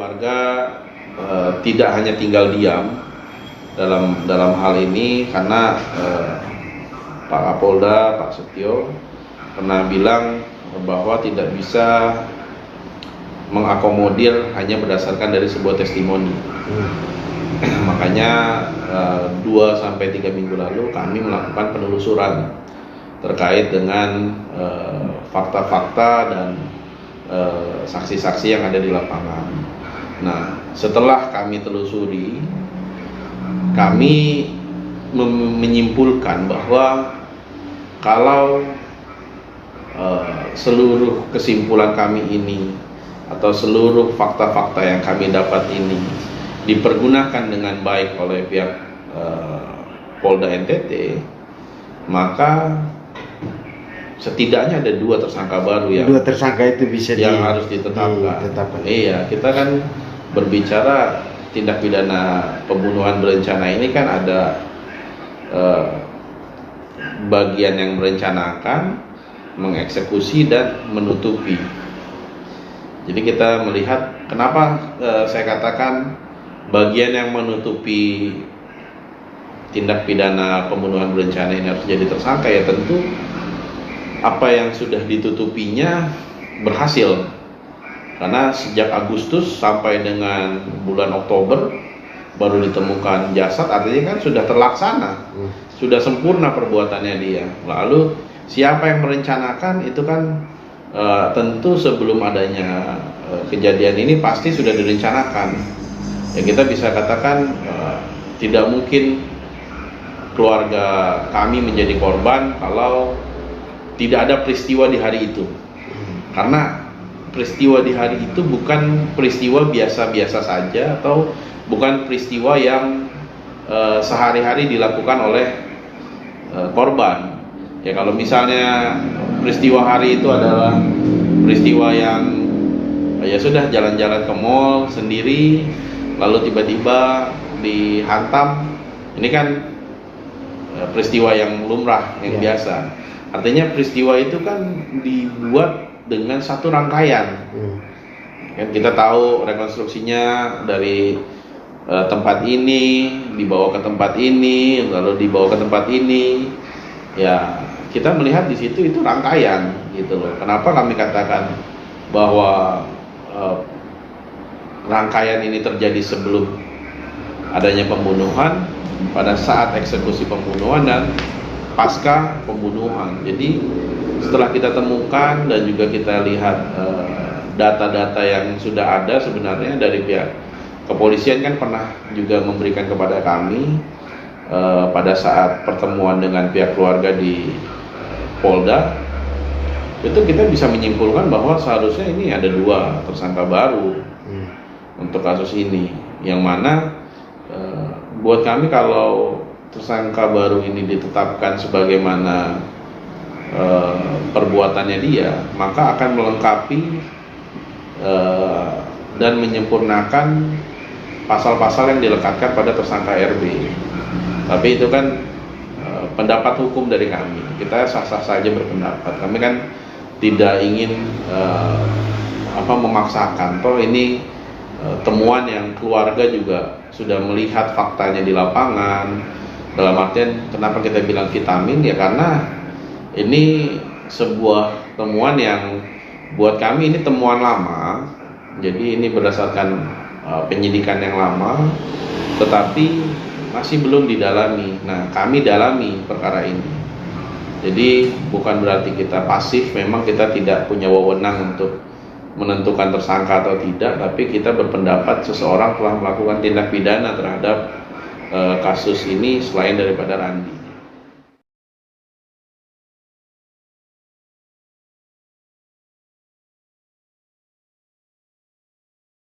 keluarga tidak hanya tinggal diam dalam hal ini, karena Pak Kapolda, Pak Setio pernah bilang bahwa tidak bisa mengakomodir hanya berdasarkan dari sebuah testimoni. Makanya 2-3 minggu lalu kami melakukan penelusuran terkait dengan fakta-fakta dan saksi-saksi yang ada di lapangan. Nah, setelah kami telusuri, kami menyimpulkan bahwa kalau seluruh kesimpulan kami ini atau seluruh fakta-fakta yang kami dapat ini dipergunakan dengan baik oleh pihak Polda NTT, maka setidaknya ada 2 tersangka baru yang 2 tersangka itu bisa harus ditetapkan. Iya, kita kan berbicara tindak pidana pembunuhan berencana ini kan ada bagian yang merencanakan, mengeksekusi dan menutupi. Jadi kita melihat kenapa saya katakan bagian yang menutupi tindak pidana pembunuhan berencana ini harus jadi tersangka, ya tentu apa yang sudah ditutupinya berhasil, karena sejak Agustus sampai dengan bulan Oktober baru ditemukan jasad, artinya kan sudah terlaksana, sudah sempurna perbuatannya dia. Lalu siapa yang merencanakan itu kan tentu sebelum adanya kejadian ini pasti sudah direncanakan. Ya, kita bisa katakan tidak mungkin keluarga kami menjadi korban kalau tidak ada peristiwa di hari itu, karena peristiwa di hari itu bukan peristiwa biasa-biasa saja atau bukan peristiwa yang sehari-hari dilakukan oleh korban. Ya, kalau misalnya peristiwa hari itu adalah peristiwa yang ya sudah jalan-jalan ke mall sendiri lalu tiba-tiba dihantam, ini kan peristiwa yang lumrah, yang biasa. Artinya peristiwa itu kan dibuat dengan satu rangkaian. Kan kita tahu rekonstruksinya dari tempat ini dibawa ke tempat ini, lalu dibawa ke tempat ini. Ya, kita melihat di situ itu rangkaian gitu loh. Kenapa kami katakan bahwa rangkaian ini terjadi sebelum adanya pembunuhan, pada saat eksekusi pembunuhan dan pasca pembunuhan. Jadi setelah kita temukan dan juga kita lihat data-data yang sudah ada sebenarnya dari pihak kepolisian kan pernah juga memberikan kepada kami pada saat pertemuan dengan pihak keluarga di Polda, itu kita bisa menyimpulkan bahwa seharusnya ini ada 2 tersangka baru untuk kasus ini, yang mana buat kami kalau tersangka baru ini ditetapkan sebagaimana perbuatannya dia, maka akan melengkapi dan menyempurnakan pasal-pasal yang dilekatkan pada tersangka RB. Tapi itu kan pendapat hukum dari kami, kita sah-sah saja berpendapat. Kami kan tidak ingin memaksakan. Toh ini temuan yang keluarga juga sudah melihat faktanya di lapangan. Dalam artian kenapa kita bilang vitamin, ya karena ini sebuah temuan yang buat kami ini temuan lama. Jadi ini berdasarkan penyidikan yang lama, tetapi masih belum didalami. Nah, kami dalami perkara ini. Jadi bukan berarti kita pasif, memang kita tidak punya wewenang untuk menentukan tersangka atau tidak, tapi kita berpendapat seseorang telah melakukan tindak pidana terhadap kasus ini selain daripada Randi.